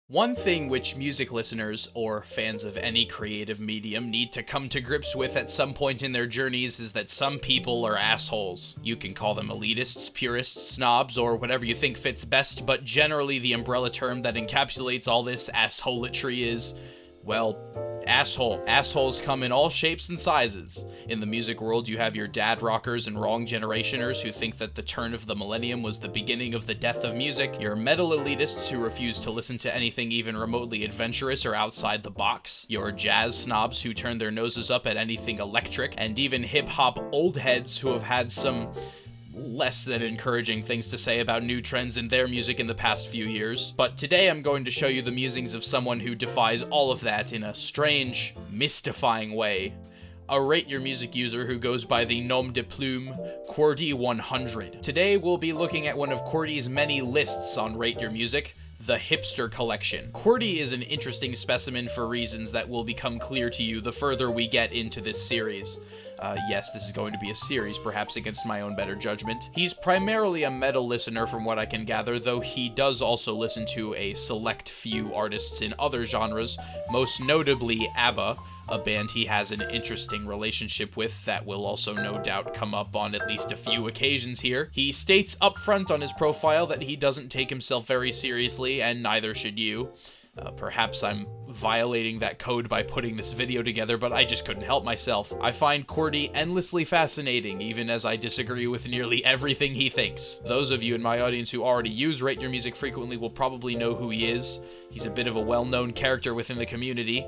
One thing which music listeners, or fans of any creative medium, need to come to grips with at some point in their journeys is that some people are assholes. You can call them elitists, purists, snobs, or whatever you think fits best, but generally the umbrella term that encapsulates all this assholetry is, well, asshole. Assholes come in all shapes and sizes. In the music world, you have your dad rockers and wrong generationers who think that the turn of the millennium was the beginning of the death of music, your metal elitists who refuse to listen to anything even remotely adventurous or outside the box, your jazz snobs who turn their noses up at anything electric, and even hip-hop old heads who have had some less than encouraging things to say about new trends in their music in the past few years. But today I'm going to show you the musings of someone who defies all of that in a strange, mystifying way. A Rate Your Music user who goes by the nom de plume, Cordy100. Today we'll be looking at one of Cordy's many lists on Rate Your Music, the Hipster collection. Cordy is an interesting specimen for reasons that will become clear to you the further we get into this series. Yes, this is going to be a series, perhaps against my own better judgment. He's primarily a metal listener from what I can gather, though he does also listen to a select few artists in other genres, most notably ABBA, a band he has an interesting relationship with that will also no doubt come up on at least a few occasions here. He states up front on his profile that he doesn't take himself very seriously, and neither should you. Perhaps I'm violating that code by putting this video together, but I just couldn't help myself. I find Cordy endlessly fascinating, even as I disagree with nearly everything he thinks. Those of you in my audience who already use Rate Your Music frequently will probably know who he is. He's a bit of a well-known character within the community,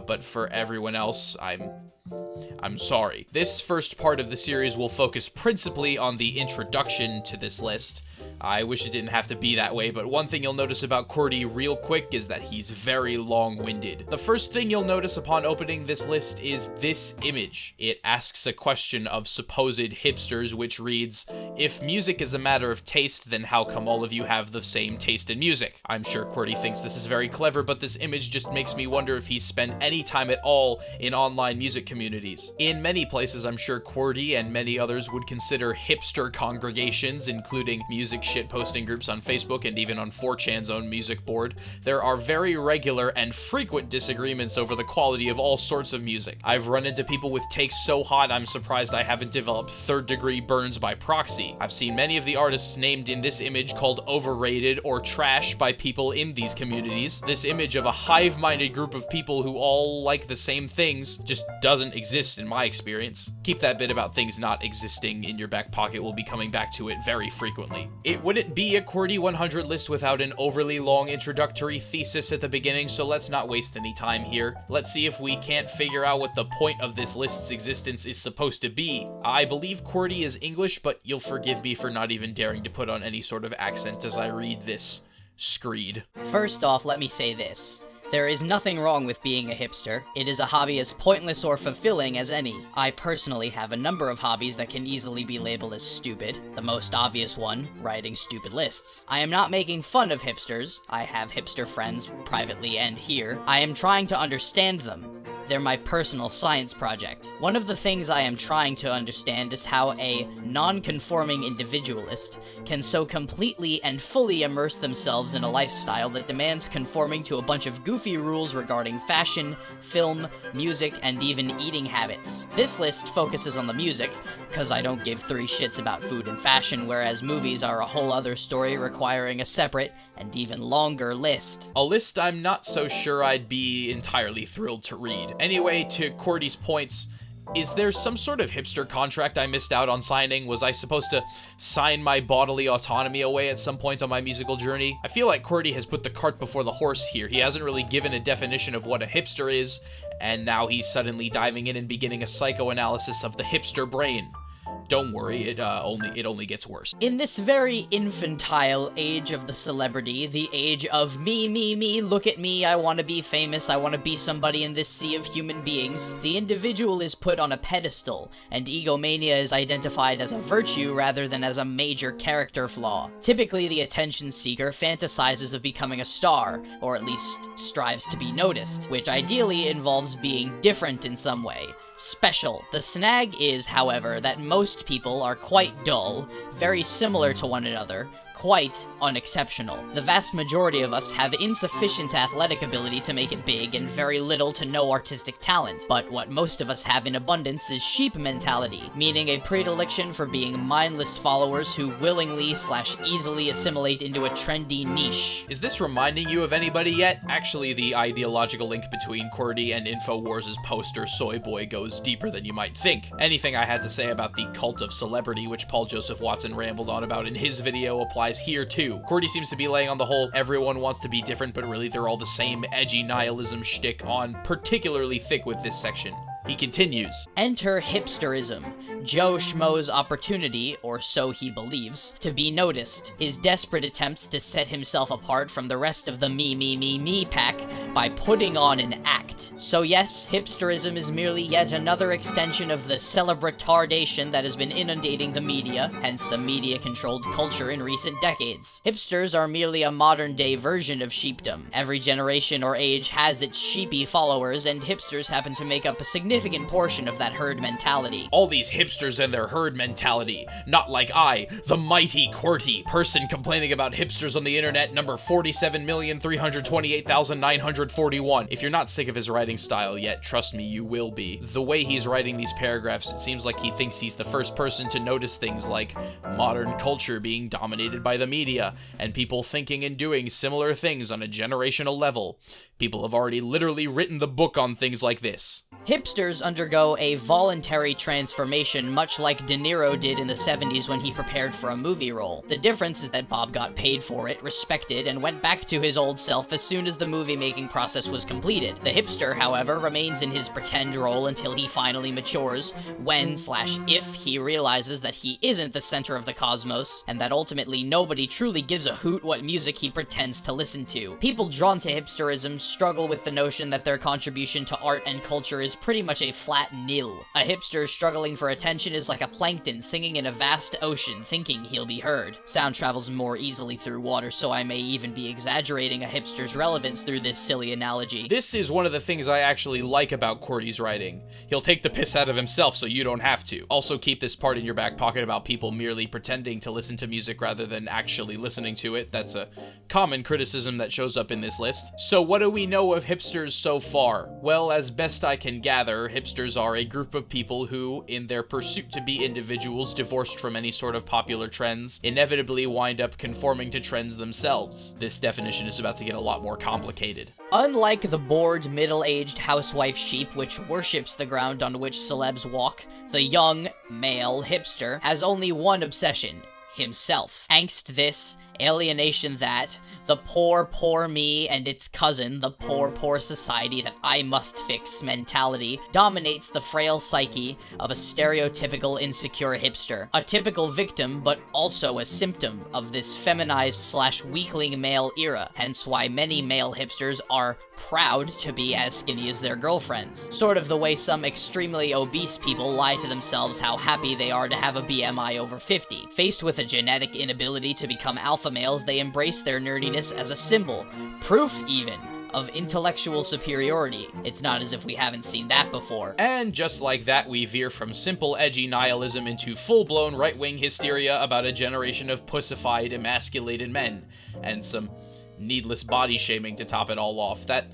but for everyone else, I'm sorry. This first part of the series will focus principally on the introduction to this list. I wish it didn't have to be that way, but one thing you'll notice about Cordy real quick is that he's very long-winded. The first thing you'll notice upon opening this list is this image. It asks a question of supposed hipsters, which reads, "If music is a matter of taste, then how come all of you have the same taste in music?" I'm sure Cordy thinks this is very clever, but this image just makes me wonder if he's spent any time at all in online music communities. In many places, I'm sure Cordy and many others would consider hipster congregations, including music shitposting groups on Facebook and even on 4chan's own music board. There are very regular and frequent disagreements over the quality of all sorts of music. I've run into people with takes so hot I'm surprised I haven't developed third-degree burns by proxy. I've seen many of the artists named in this image called overrated or trash by people in these communities. This image of a hive-minded group of people who all like the same things just doesn't exist in my experience. Keep that bit about things not existing in your back pocket. We'll be coming back to it very frequently. It wouldn't be a Cordy100 list without an overly long introductory thesis at the beginning, so let's not waste any time here. Let's see if we can't figure out what the point of this list's existence is supposed to be. I believe Cordy is English, but you'll forgive me for not even daring to put on any sort of accent as I read this screed. First off, let me say this. There is nothing wrong with being a hipster. It is a hobby as pointless or fulfilling as any. I personally have a number of hobbies that can easily be labeled as stupid. The most obvious one, writing stupid lists. I am not making fun of hipsters. I have hipster friends privately and here. I am trying to understand them. They're my personal science project. One of the things I am trying to understand is how a non-conforming individualist can so completely and fully immerse themselves in a lifestyle that demands conforming to a bunch of goofy rules regarding fashion, film, music, and even eating habits. This list focuses on the music, because I don't give three shits about food and fashion, whereas movies are a whole other story requiring a separate and even longer list. A list I'm not so sure I'd be entirely thrilled to read. Anyway, to Cordy's points, is there some sort of hipster contract I missed out on signing? Was I supposed to sign my bodily autonomy away at some point on my musical journey? I feel like Cordy has put the cart before the horse here. He hasn't really given a definition of what a hipster is, and now he's suddenly diving in and beginning a psychoanalysis of the hipster brain. Don't worry, it only gets worse. In this very infantile age of the celebrity, the age of me, look at me, I want to be famous, I want to be somebody in this sea of human beings, the individual is put on a pedestal, and egomania is identified as a virtue rather than as a major character flaw. Typically, the attention seeker fantasizes of becoming a star, or at least strives to be noticed, which ideally involves being different in some way. Special. The snag is, however, that most people are quite dull, very similar to one another, quite unexceptional. The vast majority of us have insufficient athletic ability to make it big and very little to no artistic talent, but what most of us have in abundance is sheep mentality, meaning a predilection for being mindless followers who willingly/easily assimilate into a trendy niche. Is this reminding you of anybody yet? Actually, the ideological link between QWERTY and InfoWars' poster Soy Boy goes deeper than you might think. Anything I had to say about the cult of celebrity, which Paul Joseph Watson rambled on about in his video, applies here too. QWERTY seems to be laying on the whole everyone wants to be different, but really they're all the same edgy nihilism shtick on particularly thick with this section. He continues, Enter hipsterism, Joe Schmo's opportunity, or so he believes, to be noticed. His desperate attempts to set himself apart from the rest of the me pack by putting on an act. So yes, hipsterism is merely yet another extension of the celebratardation that has been inundating the media, hence the media-controlled culture in recent decades. Hipsters are merely a modern-day version of sheepdom. Every generation or age has its sheepy followers, and hipsters happen to make up a significant portion of that herd mentality. all these hipsters and their herd mentality. Not like I, the mighty QWERTY, person complaining about hipsters on the internet, number 47,328,941. If you're not sick of his writing style yet, trust me, you will be. The way he's writing these paragraphs, it seems like he thinks he's the first person to notice things like modern culture being dominated by the media, and people thinking and doing similar things on a generational level. People have already literally written the book on things like this. Hipsters undergo a voluntary transformation much like De Niro did in the 70s when he prepared for a movie role. The difference is that Bob got paid for it, respected, and went back to his old self as soon as the movie-making process was completed. The hipster, however, remains in his pretend role until he finally matures, when/if he realizes that he isn't the center of the cosmos, and that ultimately nobody truly gives a hoot what music he pretends to listen to. People drawn to hipsterism struggle with the notion that their contribution to art and culture is pretty much a flat nil. A hipster struggling for attention is like a plankton singing in a vast ocean thinking he'll be heard. Sound travels more easily through water, so I may even be exaggerating a hipster's relevance through this silly analogy. This is one of the things I actually like about QWERTY's writing. He'll take the piss out of himself so you don't have to. Also keep this part in your back pocket about people merely pretending to listen to music rather than actually listening to it. That's a common criticism that shows up in this list. So what do we know of hipsters so far? Well, as best I can gather, hipsters are a group of people who, in their pursuit to be individuals divorced from any sort of popular trends, inevitably wind up conforming to trends themselves. This definition is about to get a lot more complicated. Unlike the bored, middle-aged housewife sheep which worships the ground on which celebs walk, the young, male hipster has only one obsession: himself. Angst this, alienation that, the poor me and its cousin, the poor society that I must fix mentality, dominates the frail psyche of a stereotypical insecure hipster. A typical victim, but also a symptom of this feminized/weakling male era, hence why many male hipsters are proud to be as skinny as their girlfriends. Sort of the way some extremely obese people lie to themselves how happy they are to have a BMI over 50. Faced with a genetic inability to become alpha males, they embrace their nerdiness as a symbol, proof even, of intellectual superiority. It's not as if we haven't seen that before. And just like that, we veer from simple edgy nihilism into full-blown right-wing hysteria about a generation of pussified, emasculated men, and some needless body shaming to top it all off. That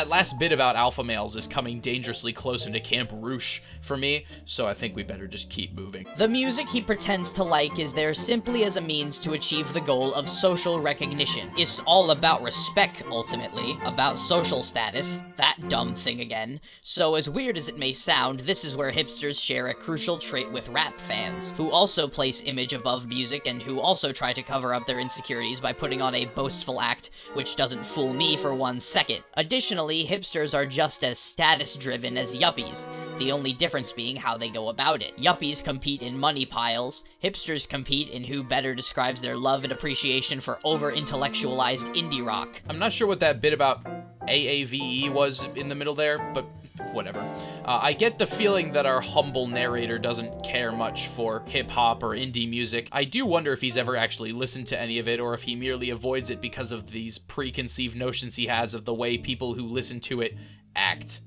last bit about alpha males is coming dangerously close into Camp Roosh for me, so I think we better just keep moving. The music he pretends to like is there simply as a means to achieve the goal of social recognition. It's all about respect, ultimately, about social status, that dumb thing again. So as weird as it may sound, this is where hipsters share a crucial trait with rap fans, who also place image above music and who also try to cover up their insecurities by putting on a boastful act, which doesn't fool me for 1 second. Additionally, hipsters are just as status-driven as yuppies, the only difference being how they go about it. Yuppies compete in money piles, hipsters compete in who better describes their love and appreciation for over-intellectualized indie rock. I'm not sure what that bit about AAVE was in the middle there, but whatever. I get the feeling that our humble narrator doesn't care much for hip-hop or indie music. I do wonder if he's ever actually listened to any of it, or if he merely avoids it because of these preconceived notions he has of the way people who listen to it act.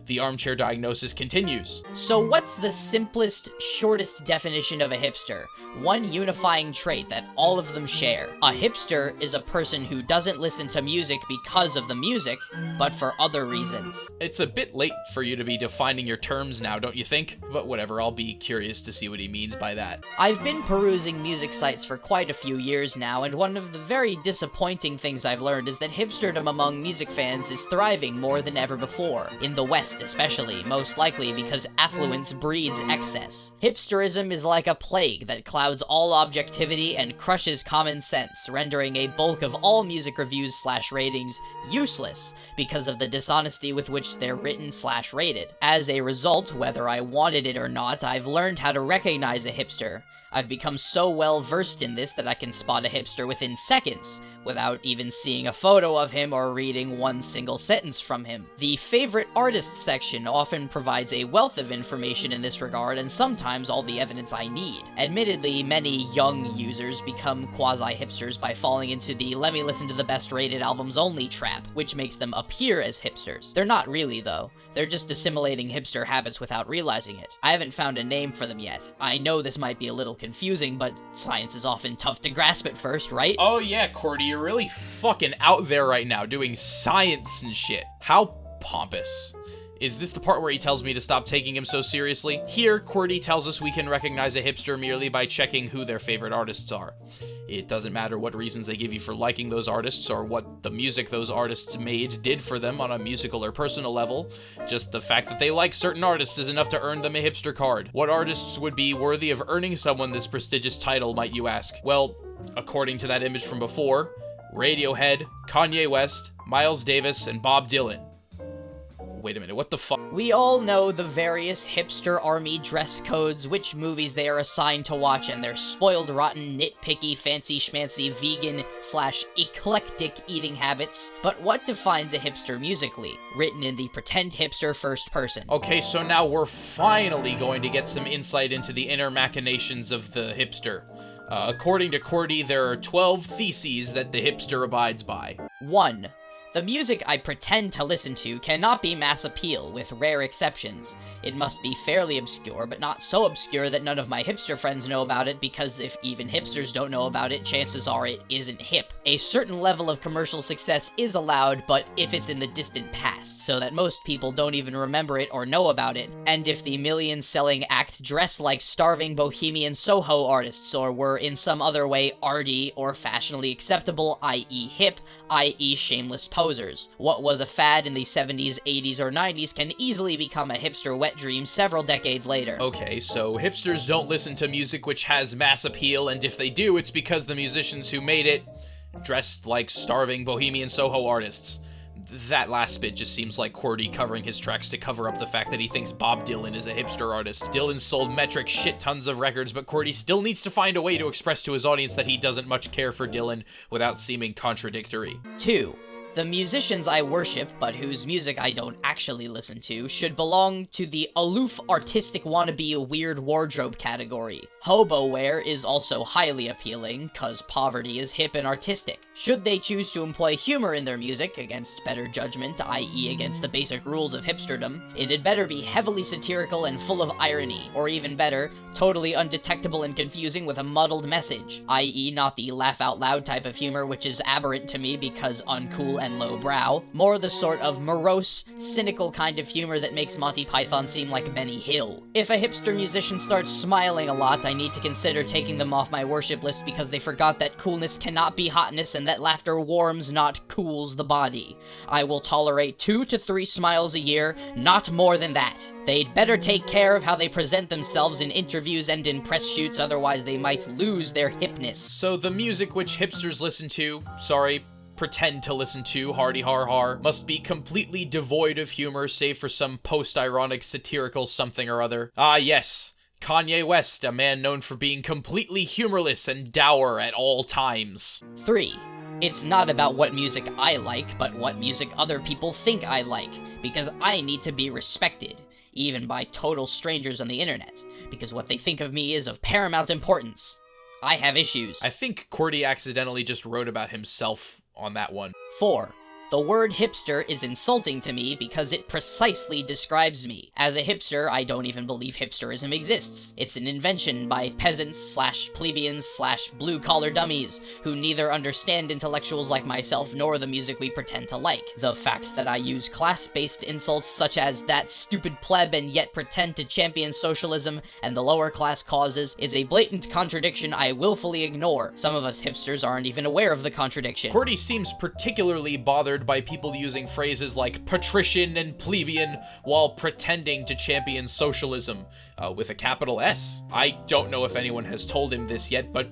The armchair diagnosis continues. So what's the simplest, shortest definition of a hipster? One unifying trait that all of them share. A hipster is a person who doesn't listen to music because of the music, but for other reasons. It's a bit late for you to be defining your terms now, don't you think? But whatever, I'll be curious to see what he means by that. I've been perusing music sites for quite a few years now, and one of the very disappointing things I've learned is that hipsterdom among music fans is thriving more than ever before. In the West especially, most likely because affluence breeds excess. Hipsterism is like a plague that clouds all objectivity and crushes common sense, rendering a bulk of all music reviews/ratings useless because of the dishonesty with which they're written/rated. As a result, whether I wanted it or not, I've learned how to recognize a hipster. I've become so well versed in this that I can spot a hipster within seconds, without even seeing a photo of him or reading one single sentence from him. The favorite artists section often provides a wealth of information in this regard, and sometimes all the evidence I need. Admittedly, many young users become quasi-hipsters by falling into the let me listen to the best rated albums only trap, which makes them appear as hipsters. They're not really, though. They're just assimilating hipster habits without realizing it. I haven't found a name for them yet. I know this might be a little confusing, but science is often tough to grasp at first, right? Oh yeah, Cordy, you're really fucking out there right now doing science and shit. How pompous. Is this the part where he tells me to stop taking him so seriously? Here, Cordy tells us we can recognize a hipster merely by checking who their favorite artists are. It doesn't matter what reasons they give you for liking those artists or what the music those artists made did for them on a musical or personal level. Just the fact that they like certain artists is enough to earn them a hipster card. What artists would be worthy of earning someone this prestigious title, might you ask? Well, according to that image from before, Radiohead, Kanye West, Miles Davis, and Bob Dylan. Wait a minute, what the fuck? We all know the various hipster army dress codes, which movies they are assigned to watch, and their spoiled, rotten, nitpicky, fancy schmancy, vegan/eclectic eating habits. But what defines a hipster musically? Written in the pretend hipster first person. Okay, so now we're finally going to get some insight into the inner machinations of the hipster. According to Cordy, there are 12 theses that the hipster abides by. 1. The music I pretend to listen to cannot be mass appeal, with rare exceptions. It must be fairly obscure, but not so obscure that none of my hipster friends know about it, because if even hipsters don't know about it, chances are it isn't hip. A certain level of commercial success is allowed, but if it's in the distant past, so that most people don't even remember it or know about it, and if the million-selling act dress like starving bohemian Soho artists, or were in some other way arty or fashionably acceptable, i.e. hip, i.e. shameless posers. What was a fad in the 70s, 80s, or 90s can easily become a hipster wet dream several decades later. Okay, so hipsters don't listen to music which has mass appeal, and if they do, it's because the musicians who made it dressed like starving bohemian Soho artists. That last bit just seems like Cordy covering his tracks to cover up the fact that he thinks Bob Dylan is a hipster artist. Dylan sold metric shit tons of records, but Cordy still needs to find a way to express to his audience that he doesn't much care for Dylan without seeming contradictory. 2. The musicians I worship, but whose music I don't actually listen to, should belong to the aloof artistic wannabe weird wardrobe category. Hobo wear is also highly appealing, cause poverty is hip and artistic. Should they choose to employ humor in their music, against better judgment, i.e. against the basic rules of hipsterdom, it had better be heavily satirical and full of irony, or even better, totally undetectable and confusing with a muddled message, i.e. not the laugh-out-loud type of humor which is aberrant to me because uncool and lowbrow, more the sort of morose, cynical kind of humor that makes Monty Python seem like Benny Hill. If a hipster musician starts smiling a lot, I need to consider taking them off my worship list because they forgot that coolness cannot be hotness and that laughter warms, not cools the body. I will tolerate 2 to 3 smiles a year, not more than that. They'd better take care of how they present themselves in interviews and in press shoots, otherwise they might lose their hipness. So the music which hipsters listen to, pretend to listen to, hardy har har, must be completely devoid of humor save for some post-ironic satirical something or other. Ah yes, Kanye West, a man known for being completely humorless and dour at all times. 3. It's not about what music I like, but what music other people think I like, because I need to be respected, even by total strangers on the internet, because what they think of me is of paramount importance. I have issues. I think Cordy accidentally just wrote about himself on that one. 4. The word hipster is insulting to me because it precisely describes me. As a hipster, I don't even believe hipsterism exists. It's an invention by peasants/plebeians/blue-collar dummies who neither understand intellectuals like myself nor the music we pretend to like. The fact that I use class-based insults such as that stupid pleb and yet pretend to champion socialism and the lower class causes is a blatant contradiction I willfully ignore. Some of us hipsters aren't even aware of the contradiction. Cordy seems particularly bothered by people using phrases like patrician and plebeian while pretending to champion socialism, with a capital S. I don't know if anyone has told him this yet, but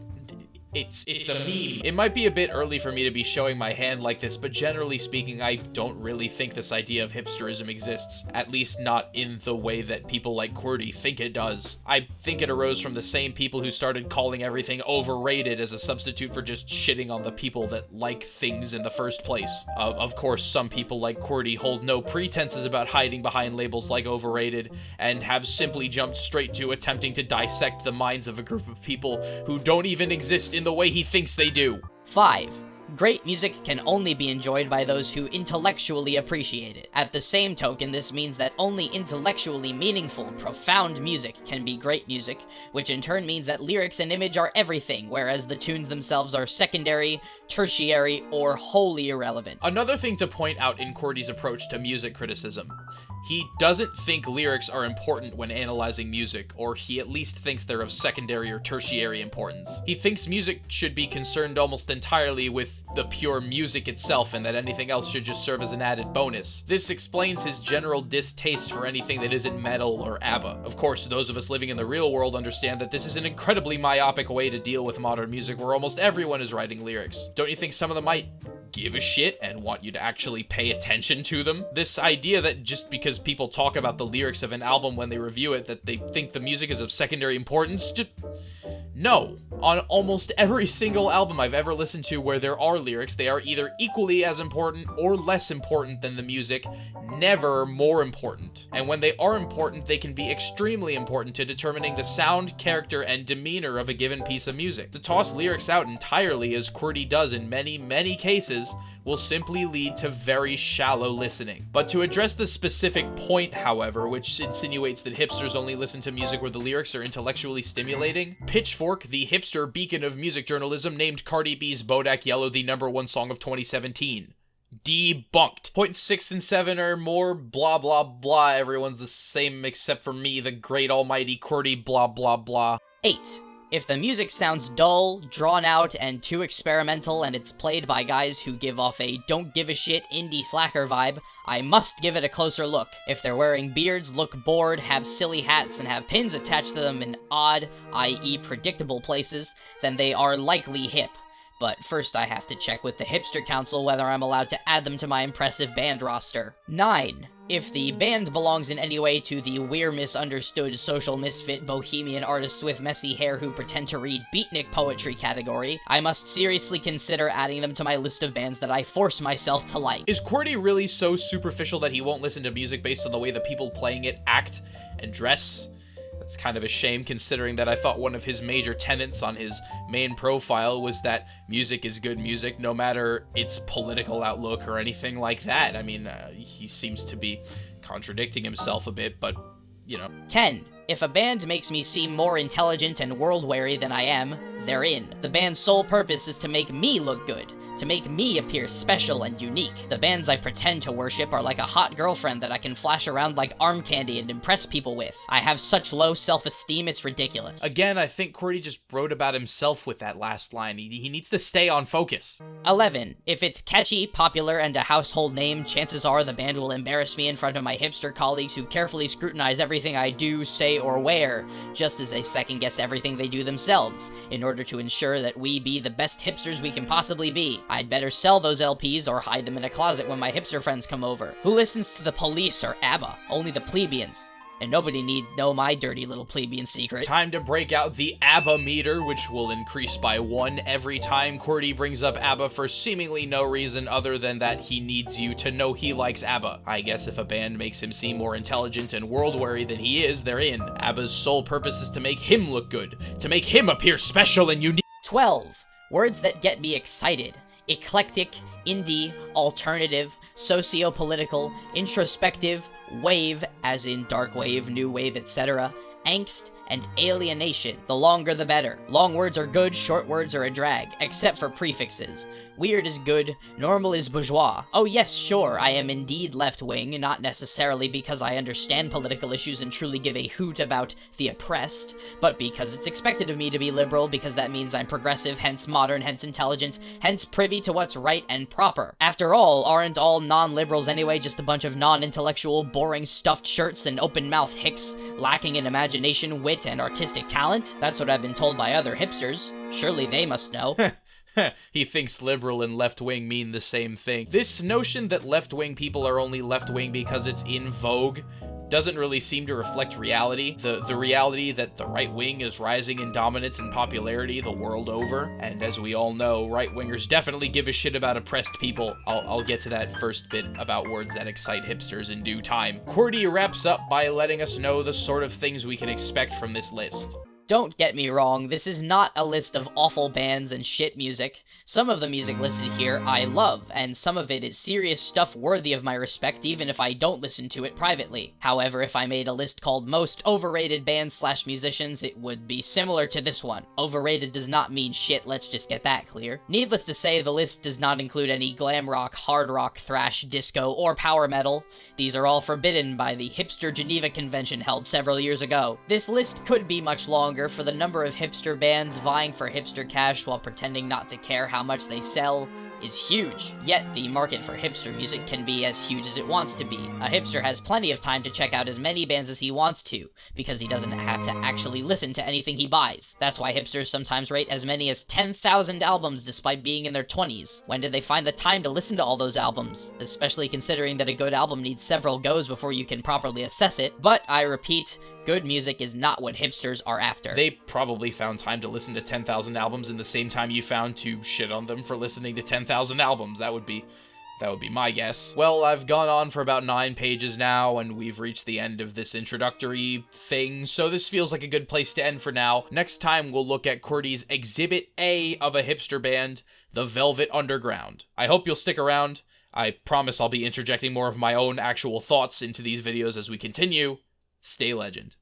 it's a meme. It might be a bit early for me to be showing my hand like this, but generally speaking, I don't really think this idea of hipsterism exists, at least not in the way that people like Cordy think it does. I think it arose from the same people who started calling everything overrated as a substitute for just shitting on the people that like things in the first place. Of course, some people like Cordy hold no pretenses about hiding behind labels like overrated, and have simply jumped straight to attempting to dissect the minds of a group of people who don't even exist in the way he thinks they do. 5. Great music can only be enjoyed by those who intellectually appreciate it. At the same token, this means that only intellectually meaningful, profound music can be great music, which in turn means that lyrics and image are everything, whereas the tunes themselves are secondary, tertiary, or wholly irrelevant. Another thing to point out in Cordy's approach to music criticism: he doesn't think lyrics are important when analyzing music, or he at least thinks they're of secondary or tertiary importance. He thinks music should be concerned almost entirely with the pure music itself, and that anything else should just serve as an added bonus. This explains his general distaste for anything that isn't metal or ABBA. Of course, those of us living in the real world understand that this is an incredibly myopic way to deal with modern music where almost everyone is writing lyrics. Don't you think some of them might give a shit and want you to actually pay attention to them? This idea that just because people talk about the lyrics of an album when they review it, that they think the music is of secondary importance, no. On almost every single album I've ever listened to where there are lyrics, they are either equally as important or less important than the music, never more important. And when they are important, they can be extremely important to determining the sound, character, and demeanor of a given piece of music. To toss lyrics out entirely, as Cordy does in many, many cases, will simply lead to very shallow listening. But to address the specific point, however, which insinuates that hipsters only listen to music where the lyrics are intellectually stimulating, Pitchfork, the hipster beacon of music journalism, named Cardi B's Bodak Yellow the #1 song of 2017. Debunked. Points 6 and 7 are more blah blah blah, everyone's the same except for me, the great almighty Cordy blah blah blah. 8. If the music sounds dull, drawn out, and too experimental, and it's played by guys who give off a don't give a shit indie slacker vibe, I must give it a closer look. If they're wearing beards, look bored, have silly hats, and have pins attached to them in odd, i.e. predictable places, then they are likely hip. But first I have to check with the Hipster Council whether I'm allowed to add them to my impressive band roster. 9. If the band belongs in any way to the we're misunderstood social misfit bohemian artists with messy hair who pretend to read beatnik poetry category, I must seriously consider adding them to my list of bands that I force myself to like. Is Cordy really so superficial that he won't listen to music based on the way the people playing it act and dress? That's kind of a shame, considering that I thought one of his major tenets on his main profile was that music is good music, no matter its political outlook or anything like that. I mean, he seems to be contradicting himself a bit, but, you know. 10. If a band makes me seem more intelligent and world-weary than I am, they're in. The band's sole purpose is to make me look good, to make me appear special and unique. The bands I pretend to worship are like a hot girlfriend that I can flash around like arm candy and impress people with. I have such low self-esteem, it's ridiculous. Again, I think Cordy just wrote about himself with that last line. He needs to stay on focus. 11. If it's catchy, popular, and a household name, chances are the band will embarrass me in front of my hipster colleagues who carefully scrutinize everything I do, say, or wear, just as they second-guess everything they do themselves, in order to ensure that we be the best hipsters we can possibly be. I'd better sell those LPs or hide them in a closet when my hipster friends come over. Who listens to the Police or ABBA? Only the plebeians. And nobody need know my dirty little plebeian secret. Time to break out the ABBA meter, which will increase by 1 every time Cordy brings up ABBA for seemingly no reason other than that he needs you to know he likes ABBA. I guess if a band makes him seem more intelligent and world-weary than he is, they're in. ABBA's sole purpose is to make him look good, to make him appear special and unique. 12. Words that get me excited. eclectic, indie, alternative, socio-political, introspective, wave, as in dark wave, new wave, etc., angst, and alienation. The longer the better. Long words are good, short words are a drag, except for prefixes. Weird is good, normal is bourgeois. Oh yes, sure, I am indeed left-wing, not necessarily because I understand political issues and truly give a hoot about the oppressed, but because it's expected of me to be liberal, because that means I'm progressive, hence modern, hence intelligent, hence privy to what's right and proper. After all, aren't all non-liberals anyway just a bunch of non-intellectual, boring stuffed shirts and open-mouth hicks, lacking in imagination, wit, and artistic talent? That's what I've been told by other hipsters. Surely they must know. He thinks liberal and left-wing mean the same thing. This notion that left-wing people are only left-wing because it's in vogue doesn't really seem to reflect reality. The reality that the right wing is rising in dominance and popularity the world over. And as we all know, right-wingers definitely give a shit about oppressed people. I'll get to that first bit about words that excite hipsters in due time. QWERTY wraps up by letting us know the sort of things we can expect from this list. Don't get me wrong, this is not a list of awful bands and shit music. Some of the music listed here I love, and some of it is serious stuff worthy of my respect even if I don't listen to it privately. However, if I made a list called most overrated bands/musicians, it would be similar to this one. Overrated does not mean shit, let's just get that clear. Needless to say, the list does not include any glam rock, hard rock, thrash, disco, or power metal. These are all forbidden by the Hipster Geneva Convention held several years ago. This list could be much longer, for the number of hipster bands vying for hipster cash while pretending not to care how much they sell is huge. Yet, the market for hipster music can be as huge as it wants to be. A hipster has plenty of time to check out as many bands as he wants to, because he doesn't have to actually listen to anything he buys. That's why hipsters sometimes rate as many as 10,000 albums despite being in their 20s. When did they find the time to listen to all those albums? Especially considering that a good album needs several goes before you can properly assess it. But, I repeat, good music is not what hipsters are after. They probably found time to listen to 10,000 albums in the same time you found to shit on them for listening to 10,000 albums. That would be my guess. Well, I've gone on for about 9 pages now, and we've reached the end of this introductory thing, so this feels like a good place to end for now. Next time, we'll look at QWERTY's Exhibit A of a hipster band, the Velvet Underground. I hope you'll stick around. I promise I'll be interjecting more of my own actual thoughts into these videos as we continue. Stay legend.